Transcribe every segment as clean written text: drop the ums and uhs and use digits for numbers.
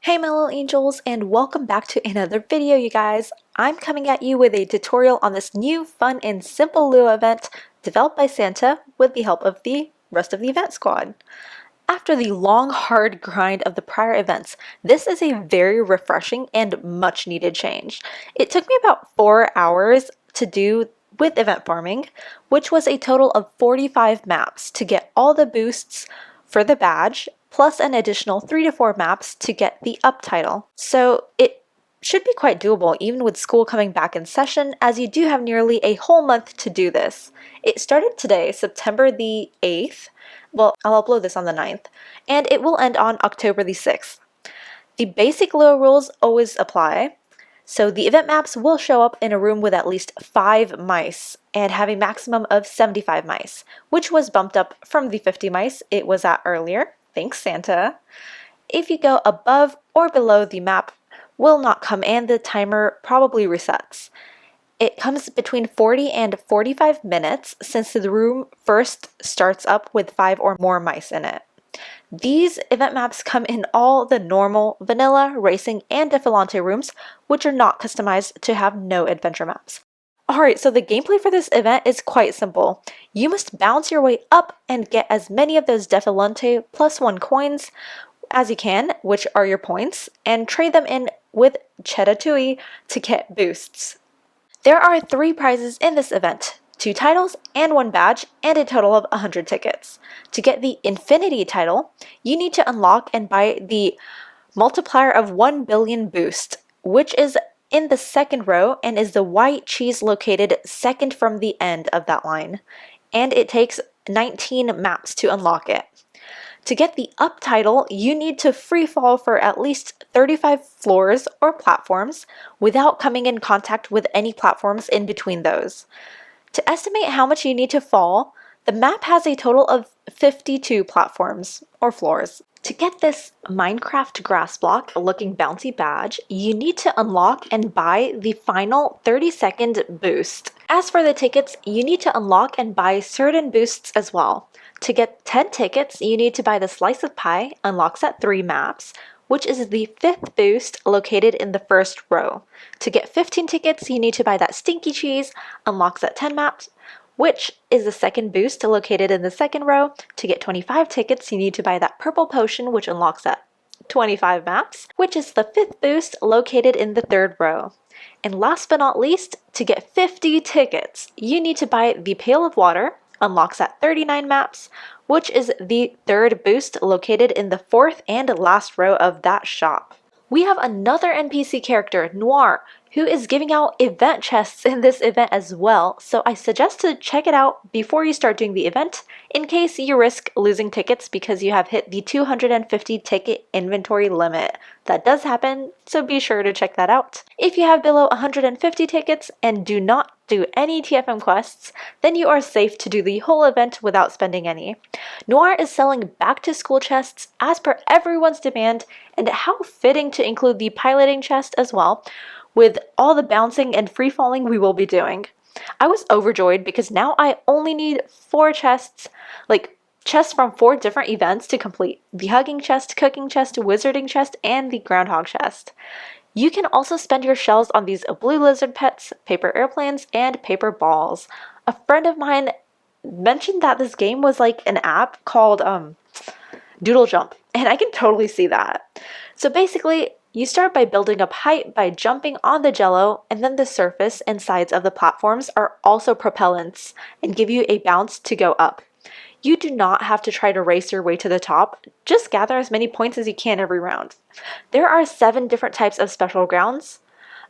Hey my little angels, and welcome back to another video, you guys. I'm coming at you with a tutorial on this new fun and simple Lua event developed by Santa with the help of the rest of the event squad. After the long, hard grind of the prior events, this is a very refreshing and much needed change. It took me about 4 hours to do with event farming, which was a total of 45 maps to get all the boosts for the badge, plus an additional 3 to 4 maps to get the up title. So it should be quite doable even with school coming back in session, as you do have nearly a whole month to do this. It started today, September the 8th. Well, I'll upload this on the 9th, and it will end on October the 6th. The basic Lua rules always apply, so the event maps will show up in a room with at least 5 mice and have a maximum of 75 mice, which was bumped up from the 50 mice it was at earlier. Thanks, Santa. If you go above or below, the map will not come and the timer probably resets. It comes between 40 and 45 minutes since the room first starts up with 5 or more mice in it. These event maps come in all the normal, vanilla, racing, and defilante rooms, which are not customized to have no adventure maps. Alright, so the gameplay for this event is quite simple. You must bounce your way up and get as many of those defilante +1 coins as you can, which are your points, and trade them in with Chetatui to get boosts. There are 3 prizes in this event, 2 titles and 1 badge, and a total of 100 tickets. To get the Infinity title, you need to unlock and buy the multiplier of 1 billion boost, which is in the second row and is the white cheese located second from the end of that line, and it takes 19 maps to unlock it. To get the up title, you need to free fall for at least 35 floors or platforms without coming in contact with any platforms in between those. To estimate how much you need to fall, the map has a total of 52 platforms or floors. To get this Minecraft grass block looking bouncy badge, you need to unlock and buy the final 30-second boost. As for the tickets, you need to unlock and buy certain boosts as well. To get 10 tickets, you need to buy the Slice of Pie, unlocks at 3 maps, which is the 5th boost located in the first row. To get 15 tickets, you need to buy that Stinky Cheese, unlocks at 10 maps, which is the 2nd boost located in the 2nd row. To get 25 tickets, you need to buy that Purple Potion, which unlocks at 25 maps, which is the 5th boost located in the 3rd row. And last but not least, to get 50 tickets, you need to buy the Pail of Water, unlocks at 39 maps, which is the 3rd boost located in the 4th and last row of that shop. We have another NPC character, Noir, who is giving out event chests in this event as well, so I suggest to check it out before you start doing the event, in case you risk losing tickets because you have hit the 250 ticket inventory limit. That does happen, so be sure to check that out. If you have below 150 tickets and do not do any TFM quests, then you are safe to do the whole event without spending any. Noir is selling back to school chests as per everyone's demand, and how fitting to include the piloting chest as well, with all the bouncing and free falling we will be doing. I was overjoyed because now I only need 4 chests, like chests from 4 different events to complete: the hugging chest, cooking chest, wizarding chest, and the groundhog chest. You can also spend your shells on these blue lizard pets, paper airplanes, and paper balls. A friend of mine mentioned that this game was like an app called Doodle Jump, and I can totally see that. So basically, you start by building up height by jumping on the jello, and then the surface and sides of the platforms are also propellants and give you a bounce to go up. You do not have to try to race your way to the top, just gather as many points as you can every round. There are 7 different types of special grounds.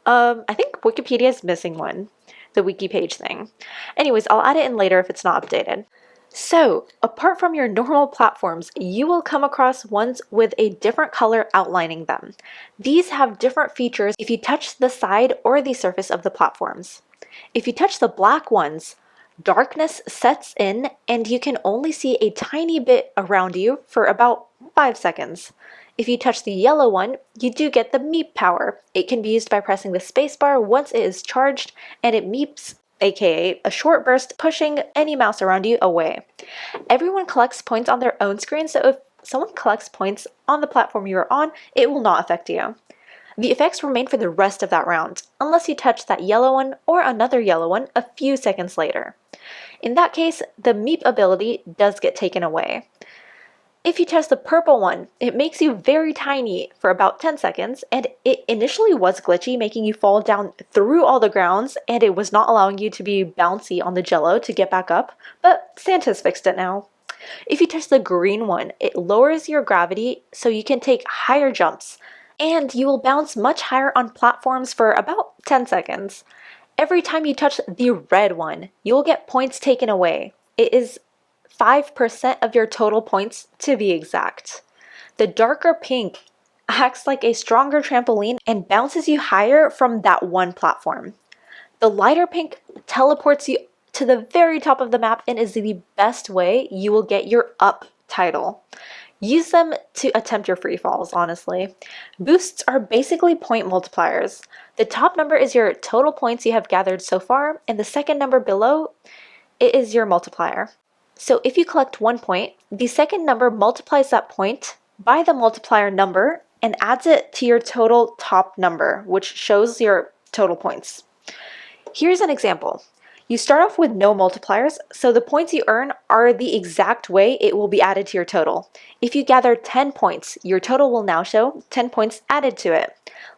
I think Wikipedia is missing one, the wiki page thing. Anyways, I'll add it in later if it's not updated. So, apart from your normal platforms, you will come across ones with a different color outlining them. These have different features if you touch the side or the surface of the platforms. If you touch the black ones, darkness sets in and you can only see a tiny bit around you for about 5 seconds. If you touch the yellow one, you do get the meep power. It can be used by pressing the spacebar once it is charged, and it meeps aka a short burst pushing any mouse around you away. Everyone collects points on their own screen, so if someone collects points on the platform you are on, it will not affect you. The effects remain for the rest of that round, unless you touch that yellow one or another yellow one a few seconds later. In that case, the Meep ability does get taken away. If you touch the purple one, it makes you very tiny for about 10 seconds, and it initially was glitchy, making you fall down through all the grounds, and it was not allowing you to be bouncy on the jello to get back up, but Santa's fixed it now. If you touch the green one, it lowers your gravity so you can take higher jumps, and you will bounce much higher on platforms for about 10 seconds. Every time you touch the red one, you will get points taken away. It is 5% of your total points to be exact. The darker pink acts like a stronger trampoline and bounces you higher from that one platform. The lighter pink teleports you to the very top of the map and is the best way you will get your up title. Use them to attempt your free falls, honestly. Boosts are basically point multipliers. The top number is your total points you have gathered so far, and the second number below it is your multiplier. So if you collect 1 point, the second number multiplies that point by the multiplier number and adds it to your total top number, which shows your total points. Here's an example. You start off with no multipliers, so the points you earn are the exact way it will be added to your total. If you gather 10 points, your total will now show 10 points added to it.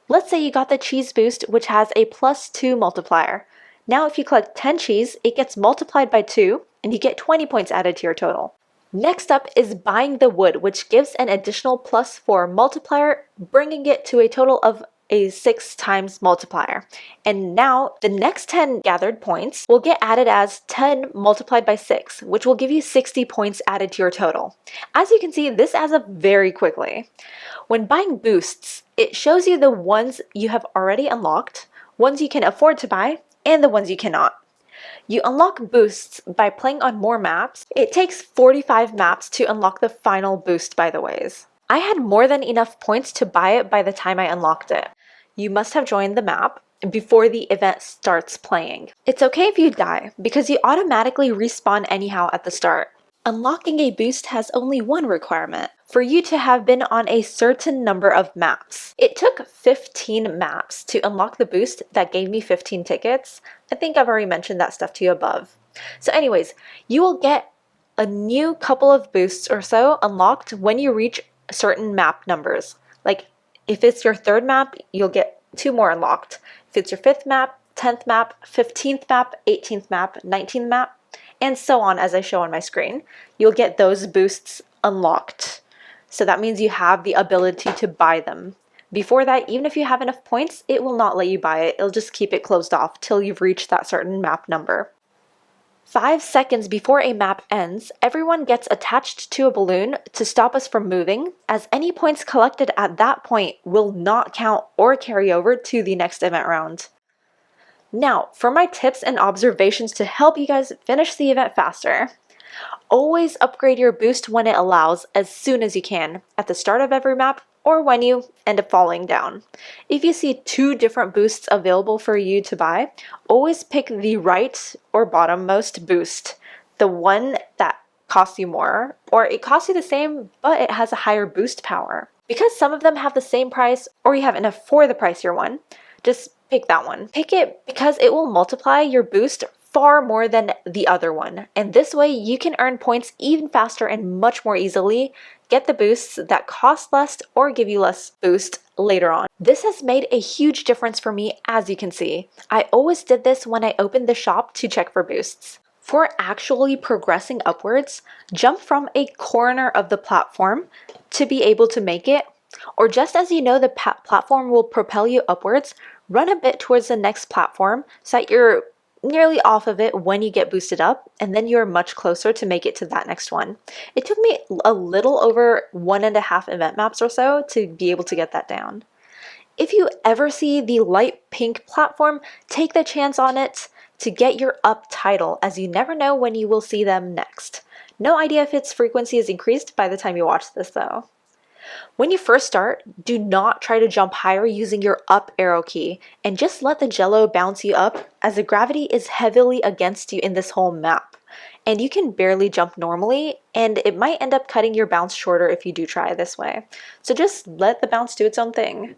Let's say you got the cheese boost, which has a +2 multiplier. Now if you collect 10 cheese, it gets multiplied by 2, and you get 20 points added to your total. Next up is buying the wood, which gives an additional +4 multiplier, bringing it to a total of a 6 times multiplier. And now the next 10 gathered points will get added as 10 multiplied by 6, which will give you 60 points added to your total. As you can see, this adds up very quickly. When buying boosts, it shows you the ones you have already unlocked, ones you can afford to buy, and the ones you cannot. You unlock boosts by playing on more maps. It takes 45 maps to unlock the final boost, by the ways. I had more than enough points to buy it by the time I unlocked it. You must have joined the map before the event starts playing. It's okay if you die, because you automatically respawn anyhow at the start. Unlocking a boost has only one requirement: for you to have been on a certain number of maps. It took 15 maps to unlock the boost that gave me 15 tickets. I think I've already mentioned that stuff to you above. So anyways, you will get a new couple of boosts or so unlocked when you reach certain map numbers. Like if it's your 3rd map, you'll get 2 more unlocked. If it's your 5th map, 10th map, 15th map, 18th map, 19th map, and so on as I show on my screen, you'll get those boosts unlocked. So that means you have the ability to buy them. Before that, even if you have enough points, it will not let you buy it. It'll just keep it closed off till you've reached that certain map number. 5 seconds before a map ends, everyone gets attached to a balloon to stop us from moving, as any points collected at that point will not count or carry over to the next event round. Now, for my tips and observations to help you guys finish the event faster. Always upgrade your boost when it allows as soon as you can, at the start of every map or when you end up falling down. If you see 2 different boosts available for you to buy, always pick the right or bottommost boost, the one that costs you more, or it costs you the same but it has a higher boost power. Because some of them have the same price or you have enough for the pricier one, just pick that one. Pick it because it will multiply your boost far more than the other one, and this way you can earn points even faster and much more easily, get the boosts that cost less or give you less boost later on. This has made a huge difference for me, as you can see. I always did this when I opened the shop to check for boosts. For actually progressing upwards, jump from a corner of the platform to be able to make it, or just as you know the platform will propel you upwards, run a bit towards the next platform so that you're nearly off of it when you get boosted up, and then you're much closer to make it to that next one. It took me a little over 1.5 event maps or so to be able to get that down. If you ever see the light pink platform, take the chance on it to get your up title, as you never know when you will see them next. No idea if its frequency is increased by the time you watch this though. When you first start, do not try to jump higher using your up arrow key, and just let the jello bounce you up as the gravity is heavily against you in this whole map. And you can barely jump normally, and it might end up cutting your bounce shorter if you do try this way. So just let the bounce do its own thing.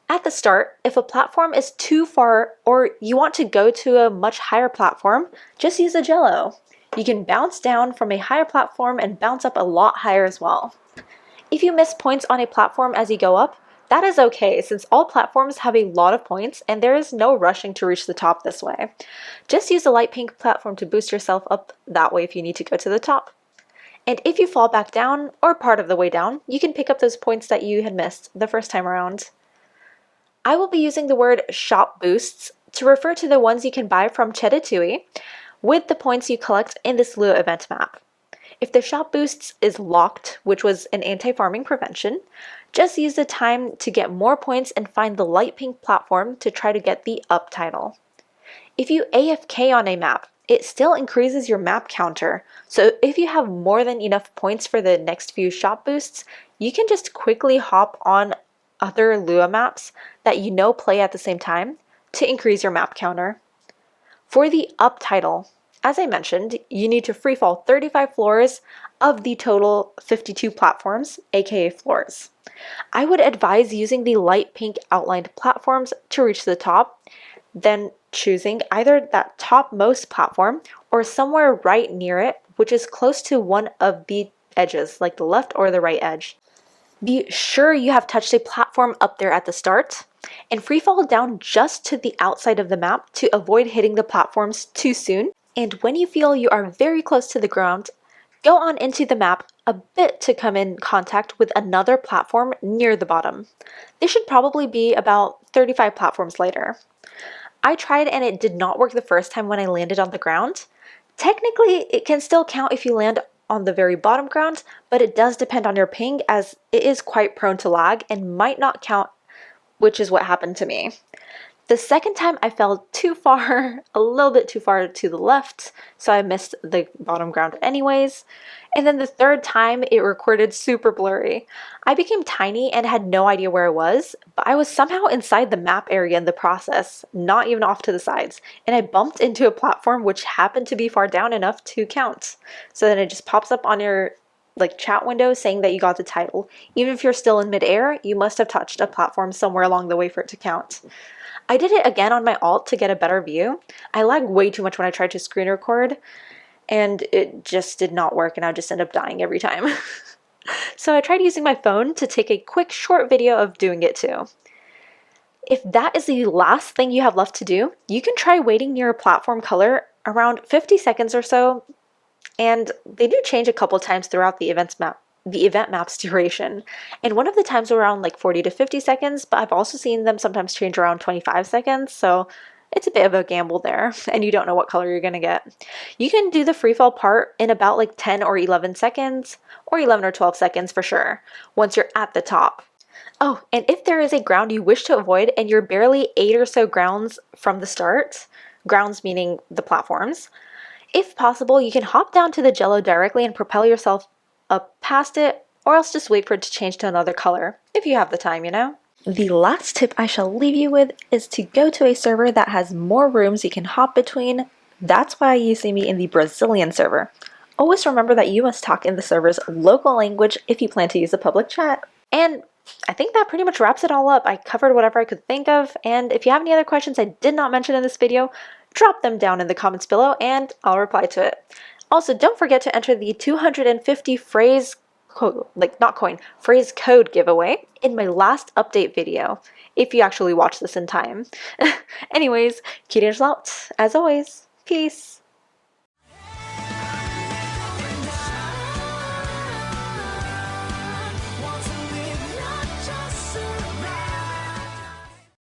At the start, if a platform is too far or you want to go to a much higher platform, just use a jello. You can bounce down from a higher platform and bounce up a lot higher as well. If you miss points on a platform as you go up, that is okay since all platforms have a lot of points and there is no rushing to reach the top this way. Just use a light pink platform to boost yourself up that way if you need to go to the top. And if you fall back down or part of the way down, you can pick up those points that you had missed the first time around. I will be using the word shop boosts to refer to the ones you can buy from Chetatui with the points you collect in this Lua event map. If the shop boosts is locked, which was an anti-farming prevention, just use the time to get more points and find the light pink platform to try to get the up title. If you AFK on a map, it still increases your map counter, so if you have more than enough points for the next few shop boosts, you can just quickly hop on other Lua maps that you know play at the same time to increase your map counter. For the up title, as I mentioned, you need to freefall 35 floors of the total 52 platforms, aka floors. I would advise using the light pink outlined platforms to reach the top, then choosing either that topmost platform or somewhere right near it, which is close to one of the edges, like the left or the right edge. Be sure you have touched a platform up there at the start, and freefall down just to the outside of the map to avoid hitting the platforms too soon. And when you feel you are very close to the ground, go on into the map a bit to come in contact with another platform near the bottom. This should probably be about 35 platforms later. I tried and it did not work the first time when I landed on the ground. Technically, it can still count if you land on the very bottom ground, but it does depend on your ping as it is quite prone to lag and might not count, which is what happened to me. The second time I fell too far, a little bit too far to the left, so I missed the bottom ground anyways. And then the third time it recorded super blurry. I became tiny and had no idea where I was, but I was somehow inside the map area in the process, not even off to the sides, and I bumped into a platform which happened to be far down enough to count. So then it just pops up on your chat window saying that you got the title. Even if you're still in midair, you must have touched a platform somewhere along the way for it to count. I did it again on my alt to get a better view. I lag way too much when I tried to screen record, and it just did not work, and I just end up dying every time. So I tried using my phone to take a quick short video of doing it too. If that is the last thing you have left to do, you can try waiting near a platform color around 50 seconds or so, and they do change a couple times throughout the event map's duration. And one of the times were around 40 to 50 seconds, but I've also seen them sometimes change around 25 seconds, so it's a bit of a gamble there, and you don't know what color you're going to get. You can do the freefall part in about 10 or 11 seconds, or 11 or 12 seconds for sure, once you're at the top. Oh, and if there is a ground you wish to avoid and you're barely 8 or so grounds from the start, grounds meaning the platforms, if possible, you can hop down to the jello directly and propel yourself up past it, or else just wait for it to change to another color, if you have the time, you know? The last tip I shall leave you with is to go to a server that has more rooms you can hop between. That's why you see me in the Brazilian server. Always remember that you must talk in the server's local language if you plan to use a public chat. And I think that pretty much wraps it all up. I covered whatever I could think of, and if you have any other questions I did not mention in this video, drop them down in the comments below and I'll reply to it. Also, don't forget to enter the 250 phrase code giveaway in my last update video, if you actually watch this in time. Anyways, QTAngel out, as always. Peace!